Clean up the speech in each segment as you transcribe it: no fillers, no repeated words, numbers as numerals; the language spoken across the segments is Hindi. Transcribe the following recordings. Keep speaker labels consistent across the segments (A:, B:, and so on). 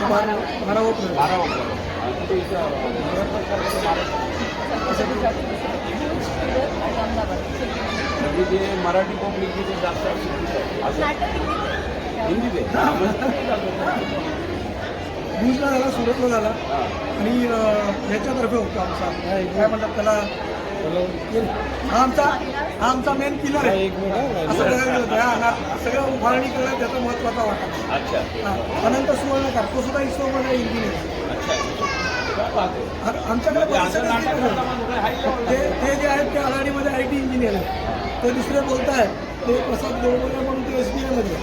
A: बारा
B: म्हणजे मराठी पब्लिक जास्त हिंदी
A: भुजला झाला, सुरतला झाला आणि ह्याच्यातर्फे होतो आमचा काय म्हणतात त्याला, हा आमचा मेन किलर आहे. असं बघायला गेलं तर सगळं उभारणी करणं त्याचा महत्त्वाचा वाटा. अच्छा. अनंत सुवर्णकार तो सुद्धा इस्रोमध्ये इंजिनियर. आमच्याकडे ते जे आहेत ते आघाडीमध्ये IT इंजिनियर आहेत. ते दुसरे बोलत आहेत ते प्रसाद गोळवले म्हणून ते SBI मध्ये.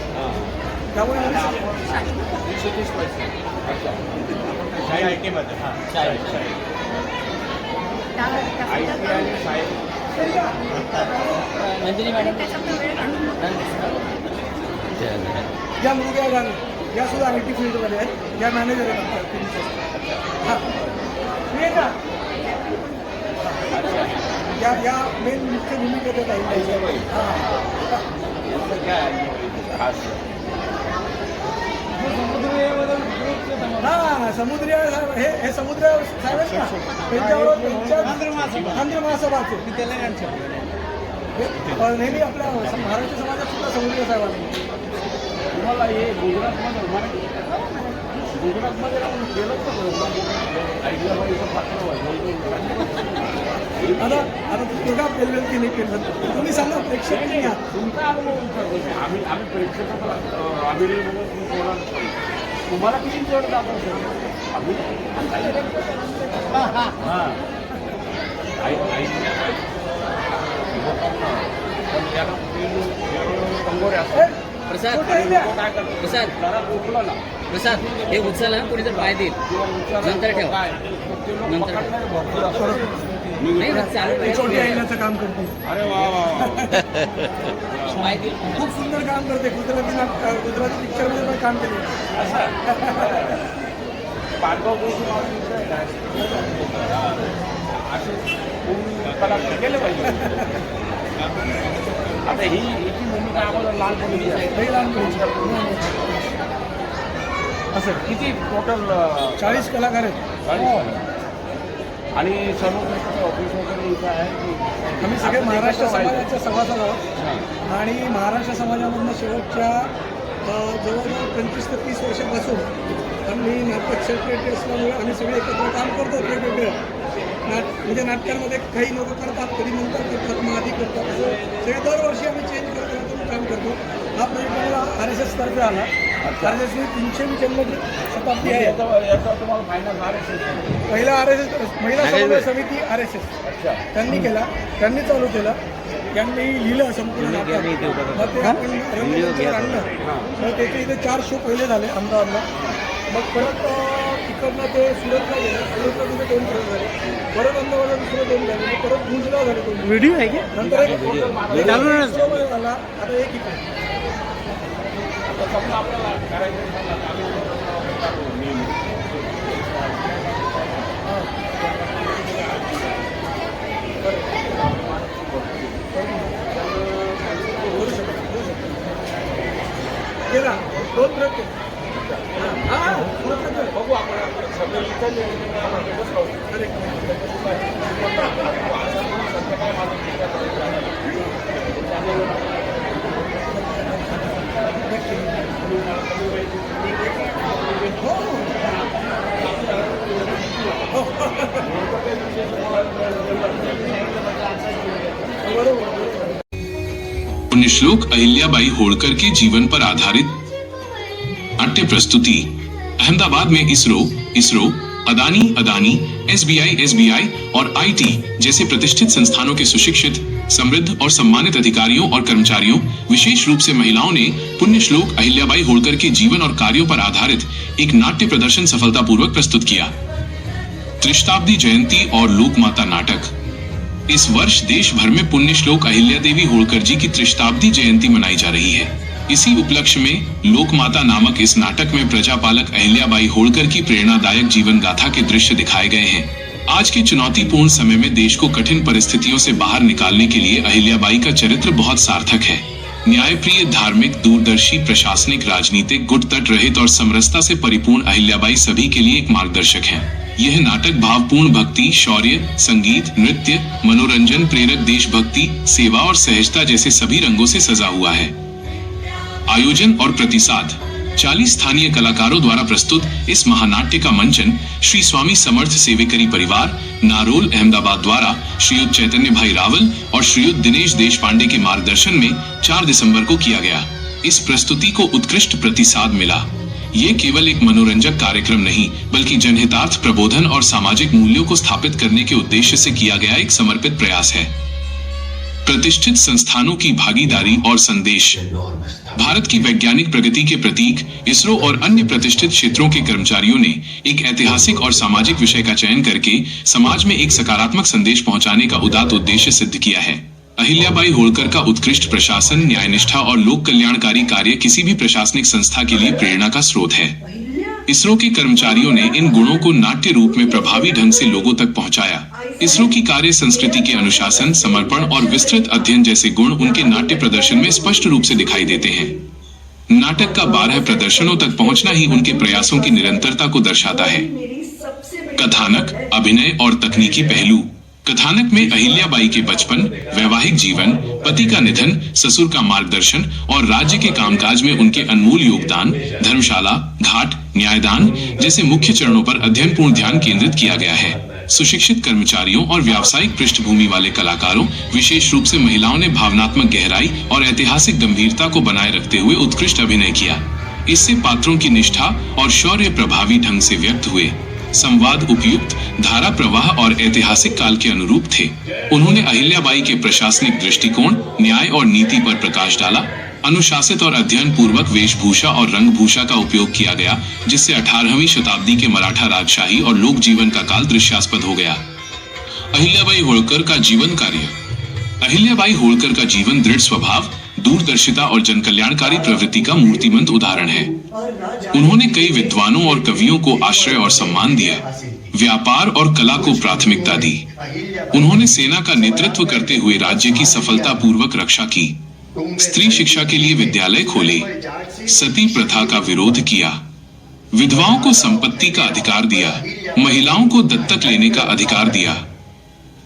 A: त्यामुळे या मुलग्या गाणे या सुद्धा IT फील्डमध्ये आहेत. या मॅनेजर आहेत. हां या मेन मुख्य भूमिकेत आहेत. हां समुद्री हे समुद्र साहेब आहेत ना त्यांच्यावर आंध्र महासभाचे नेहमी आपल्या महाराष्ट्र समाजात सुद्धा समुद्र साहेब आहेत.
B: तुम्हाला हे गुजरातमध्ये गेलं
A: आता तुझा पेलवेल की नाही पेलवेल तुम्ही सांगा, प्रेक्षक नाही आहात.
B: तुमचा अनुभव आम्ही प्रेक्षकाला तुम्हाला किती जोड दाखवतो आम्ही
C: प्रसाद हे उचल ना, कोणी तर पाय देईल नंतर ठेव, नंतर नाही चालू
A: छोटी आणण्याचं काम करते.
B: अरे वा
C: पाय देईल.
A: खूप सुंदर काम करते. गुजराती पिक्चरमध्ये पण काम केले.
B: असे केलं पाहिजे. आता ही भूमिका आम्हाला लहानपणी असं किती टोटल
A: 40 कलाकार आहेत.
B: आणि सर्व ऑफिस वगैरे इथं आहे की
A: आम्ही सगळे महाराष्ट्र समाजाच्या सभासद आहोत. आणि महाराष्ट्र समाजामधनं शेवटच्या जवळजवळ 25 ते 30 वर्षापासून आम्ही नाटक सेक्रेटरी असल्यामुळे आम्ही सगळे एकत्र काम करतो. वेगवेगळं म्हणजे नाटकांमध्ये काही लोक करतात, कधी नंतर करतात, मग आधी करतात. असं सगळे दरवर्षी आम्ही चेंज करतो काम करतो. हा प्रोजेक्ट आम्हाला RSS तर्फे आला. RSSची 300वी जन्म शताब्दी आहे.
B: तुम्हाला फायनल
A: पहिला RSS महिला समन्वय समिती RSS त्यांनी केला, त्यांनी चालू केलं, त्यांनी लिहिलं संपूर्ण नाटक. मग ते आपण रंगमंचावर आणलं. मग त्याचे इथे 4 शो पहिले झाले अहमदाबादला. मग परत तिकडनं ते सुरतला गेलं. सुरतला तिथे 2 शो झाले. परत अहमदाबादला दुसरे 2 झाले. मग परत भुजला झाले 2.
C: व्हिडिओ आहे की
A: नंतर एक झाला. आता एक इकडे
B: आपल्याला करायचं
A: केला 2 प्रयत्न.
B: बघू आपण
D: पुण्यश्लोक अहिल्याबाई होळकर के जीवन पर आधारित नाट्य प्रस्तुति अहमदाबाद में इसरो, अदानी, SBI और IT जैसे प्रतिष्ठित संस्थानों के सुशिक्षित, समृद्ध और सम्मानित अधिकारियों और कर्मचारियों, विशेष रूप से महिलाओं ने पुण्यश्लोक अहिल्याबाई होळकर के जीवन और कार्यों पर आधारित एक नाट्य प्रदर्शन सफलतापूर्वक प्रस्तुत किया। त्रिशताब्दी जयंती और लोकमाता नाटक। इस वर्ष देश भर में पुण्यश्लोक अहिल्यादेवी होळकर जी की त्रिशताब्दी जयंती मनाई जा रही है। इसी उपलक्ष्य में लोकमाता नामक इस नाटक में प्रजापालक अहिल्याबाई होळकर की प्रेरणादायक जीवन गाथा के दृश्य दिखाए गए हैं। आज के चुनौतीपूर्ण समय में देश को कठिन परिस्थितियों से बाहर निकालने के लिए अहिल्याबाई का चरित्र बहुत सार्थक है। न्यायप्रिय, धार्मिक, दूरदर्शी, प्रशासनिक, राजनीतिक, गुट, तट रहित और समरसता से परिपूर्ण अहिल्याबाई सभी के लिए एक मार्गदर्शक हैं। यह नाटक भावपूर्ण, भक्ति, शौर्य, संगीत, नृत्य, मनोरंजन, प्रेरक, देशभक्ति, सेवा और सहजता जैसे सभी रंगों से सजा हुआ है। आयोजन और प्रतिसाद 40 स्थानीय कलाकारों द्वारा प्रस्तुत इस महानाट्य का मंचन श्री स्वामी समर्थ सेवेकरी परिवार, नारोल, अहमदाबाद द्वारा श्रीयुत चैतन्य भाई रावल और श्रीयुत दिनेश देशपांडे के मार्गदर्शन में 4 दिसंबर को किया गया। इस प्रस्तुति को उत्कृष्ट प्रतिसाद मिला। ये केवल एक मनोरंजक कार्यक्रम नहीं, बल्कि जनहितार्थ, प्रबोधन और सामाजिक मूल्यों को स्थापित करने के उद्देश्य से किया गया एक समर्पित प्रयास है। प्रतिष्ठित संस्थानों की भागीदारी और संदेश। भारत की वैज्ञानिक प्रगति के प्रतीक इसरो और अन्य प्रतिष्ठित क्षेत्रों के कर्मचारियों ने एक ऐतिहासिक और सामाजिक विषय का चयन करके समाज में एक सकारात्मक संदेश पहुंचाने का उदात्त उद्देश्य सिद्ध किया है। अहिल्याबाई होळकर का उत्कृष्ट प्रशासन, न्यायनिष्ठा और लोक कल्याणकारी कार्य किसी भी प्रशासनिक संस्था के लिए प्रेरणा का स्रोत है। इसरो के कर्मचारियों ने इन गुणों को नाट्य रूप में प्रभावी ढंग से लोगों तक पहुंचाया। इसरो की कार्य संस्कृति के अनुशासन, समर्पण और विस्तृत अध्ययन जैसे गुण उनके नाट्य प्रदर्शन में स्पष्ट रूप से दिखाई देते हैं। नाटक का 12 प्रदर्शनों तक पहुंचना ही उनके प्रयासों की निरंतरता को दर्शाता है। कथानक, अभिनय और तकनीकी पहलू। कथानक में अहिल्याबाई के बचपन, वैवाहिक जीवन, पति का निधन, ससुर का मार्गदर्शन और राज्य के कामकाज में उनके अनमोल योगदान, धर्मशाला, घाट, न्यायदान जैसे मुख्य चरणों पर अध्ययनपूर्ण ध्यान केंद्रित किया गया है। सुशिक्षित कर्मचारियों और व्यावसायिक पृष्ठभूमि वाले कलाकारों, विशेष रूप से महिलाओं ने भावनात्मक गहराई और ऐतिहासिक गंभीरता को बनाए रखते हुए उत्कृष्ट अभिनय किया। इससे पात्रों की निष्ठा और शौर्य प्रभावी ढंग से व्यक्त हुए। संवाद उपयुक्त, धारा प्रवाह और ऐतिहासिक काल के अनुरूप थे। उन्होंने अहिल्याबाई के प्रशासनिक दृष्टिकोण, न्याय और नीति पर प्रकाश डाला। अनुशासित और अध्ययन पूर्वक वेशभूषा और रंगभूषा का उपयोग किया गया, जिससे 18वीं शताब्दी के मराठा राजशाही और लोक जीवन का काल दृश्यास्पद हो गया। अहिल्याबाई होळकर का जीवन कार्य। अहिल्याबाई होळकर का जीवन दृढ़ स्वभाव, दूरदर्शिता और जनकल्याणकारी प्रवृत्ति का मूर्तिमंत उदाहरण है। उन्होंने कई विद्वानों और कवियों को आश्रय और सम्मान दिया, व्यापार और कला को प्राथमिकता दी। उन्होंने सेना का नेतृत्व करते हुए राज्य की सफलतापूर्वक रक्षा की, स्त्री शिक्षा के लिए विद्यालय खोले, सती प्रथा का विरोध किया, विधवाओं को संपत्ति का अधिकार दिया, महिलाओं को दत्तक लेने का अधिकार दिया,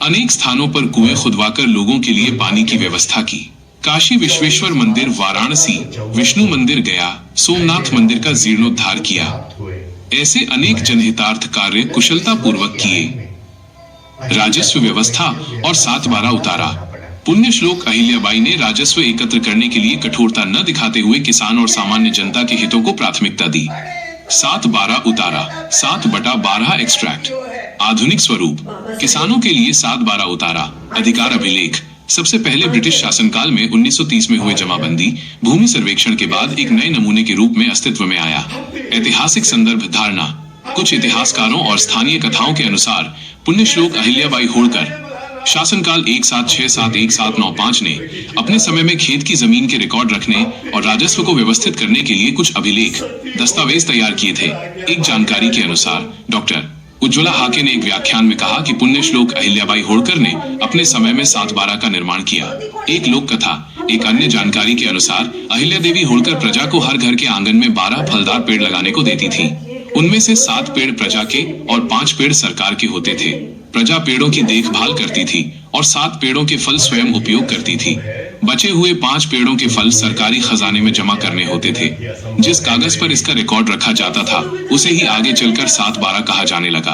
D: अनेक स्थानों पर कुएं खुदवाकर लोगों के लिए पानी की व्यवस्था की, काशी विश्वेश्वर मंदिर वाराणसी, विष्णु मंदिर गया, सोमनाथ मंदिर का जीर्णोद्धार किया। ऐसे अनेक जनहितार्थ कार्य कुशलता पूर्वक किए। राजस्व व्यवस्था और 7/12 उतारा। पुण्य श्लोक अहिल्याबाई ने राजस्व एकत्र करने के लिए कठोरता न दिखाते हुए किसान और सामान्य जनता के हितों को प्राथमिकता दी। 7/12 उतारा, 7/12 एक्सट्रैक्ट। आधुनिक स्वरूप, किसानों के लिए 7/12 उतारा। अधिकार अभिलेख, सबसे पहले ब्रिटिश शासनकाल में 1930 में हुए जमाबंदी भूमि सर्वेक्षण के बाद एक नए नमूने के रूप में अस्तित्व में आया। ऐतिहासिक संदर्भ धारणा। कुछ इतिहासकारों और स्थानीय कथाओं के अनुसार पुण्य श्लोक अहिल्याबाई होळकर शासनकाल 1767-1795 ने अपने समय में खेत की जमीन के रिकॉर्ड रखने और राजस्व को व्यवस्थित करने के लिए कुछ अभिलेख दस्तावेज तैयार किए थे। एक जानकारी के अनुसार डॉक्टर उज्ज्वला हाके ने एक व्याख्यान में कहा कि पुण्य श्लोक अहिल्याबाई होळकर ने अपने समय में 7/12 का निर्माण किया। एक लोक कथा। एक अन्य जानकारी के अनुसार अहिल्या देवी होळकर प्रजा को हर घर के आंगन में 12 फलदार पेड़ लगाने को देती थी। उनमें से 7 पेड़ प्रजा के और 5 पेड़ सरकार के होते थे। प्रजा पेड़ों की देखभाल करती थी और 7 पेड़ों के फल स्वयं उपयोग करती थी। बचे हुए 5 पेड़ों के फल सरकारी खजाने में जमा करने होते थे। जिस कागज पर इसका रिकॉर्ड रखा जाता था उसे ही आगे चलकर 7/12 कहा जाने लगा।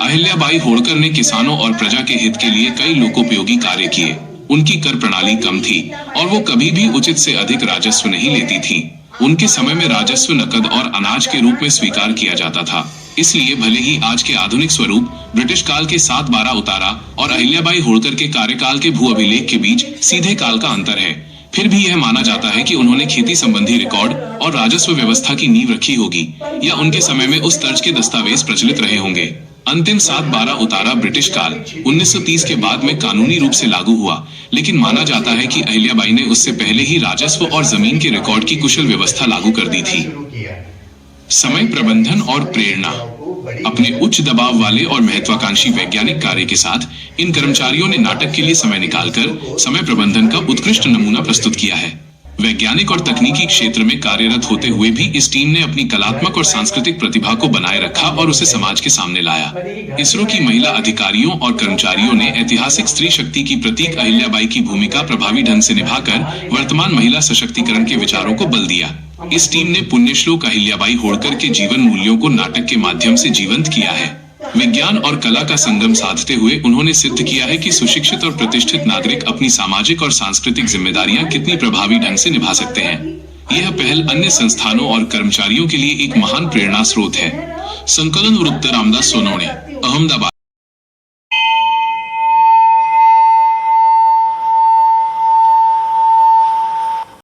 D: अहिल्याबाई होळकर ने किसानों और प्रजा के हित के लिए कई लोकोपयोगी कार्य किए। उनकी कर प्रणाली कम थी और वो कभी भी उचित से अधिक राजस्व नहीं लेती थी। उनके समय में राजस्व नकद और अनाज के रूप में स्वीकार किया जाता था। इसलिए भले ही आज के आधुनिक स्वरूप ब्रिटिश काल के 7/12 उतारा और अहिल्याबाई होळकर के कार्यकाल के भू अभिलेख के बीच सीधे काल का अंतर है, फिर भी यह माना जाता है कि उन्होंने खेती संबंधी रिकॉर्ड और राजस्व व्यवस्था की नींव रखी होगी या उनके समय में उस तर्ज के दस्तावेज प्रचलित रहे होंगे। अंतिम 7/12 उतारा ब्रिटिश काल 1930 के बाद में कानूनी रूप से लागू हुआ, लेकिन माना जाता है कि अहिल्याबाई ने उससे पहले ही राजस्व और जमीन के रिकॉर्ड की कुशल व्यवस्था लागू कर दी थी। समय प्रबंधन और प्रेरणा। अपने उच्च दबाव वाले और महत्वाकांक्षी वैज्ञानिक कार्य के साथ इन कर्मचारियों ने नाटक के लिए समय निकालकर समय प्रबंधन का उत्कृष्ट नमूना प्रस्तुत किया है। वैज्ञानिक और तकनीकी क्षेत्र में कार्यरत होते हुए भी इस टीम ने अपनी कलात्मक और सांस्कृतिक प्रतिभा को बनाए रखा और उसे समाज के सामने लाया। इसरो की महिला अधिकारियों और कर्मचारियों ने ऐतिहासिक स्त्री शक्ति की प्रतीक अहिल्याबाई की भूमिका प्रभावी ढंग से निभाकर वर्तमान महिला सशक्तिकरण के विचारों को बल दिया। इस टीम ने पुण्यश्लोक अहिल्याबाई होळकर के जीवन मूल्यों को नाटक के माध्यम से जीवंत किया है। विज्ञान और कला का संगम साधते हुए उन्होंने सिद्ध किया है कि सुशिक्षित और प्रतिष्ठित नागरिक अपनी सामाजिक और सांस्कृतिक जिम्मेदारियां कितनी प्रभावी ढंग से निभा सकते हैं। यह पहल अन्य संस्थानों और कर्मचारियों के लिए एक महान प्रेरणा स्रोत है। संकलन वृत्त रामदास सोनवणे, अहमदाबाद।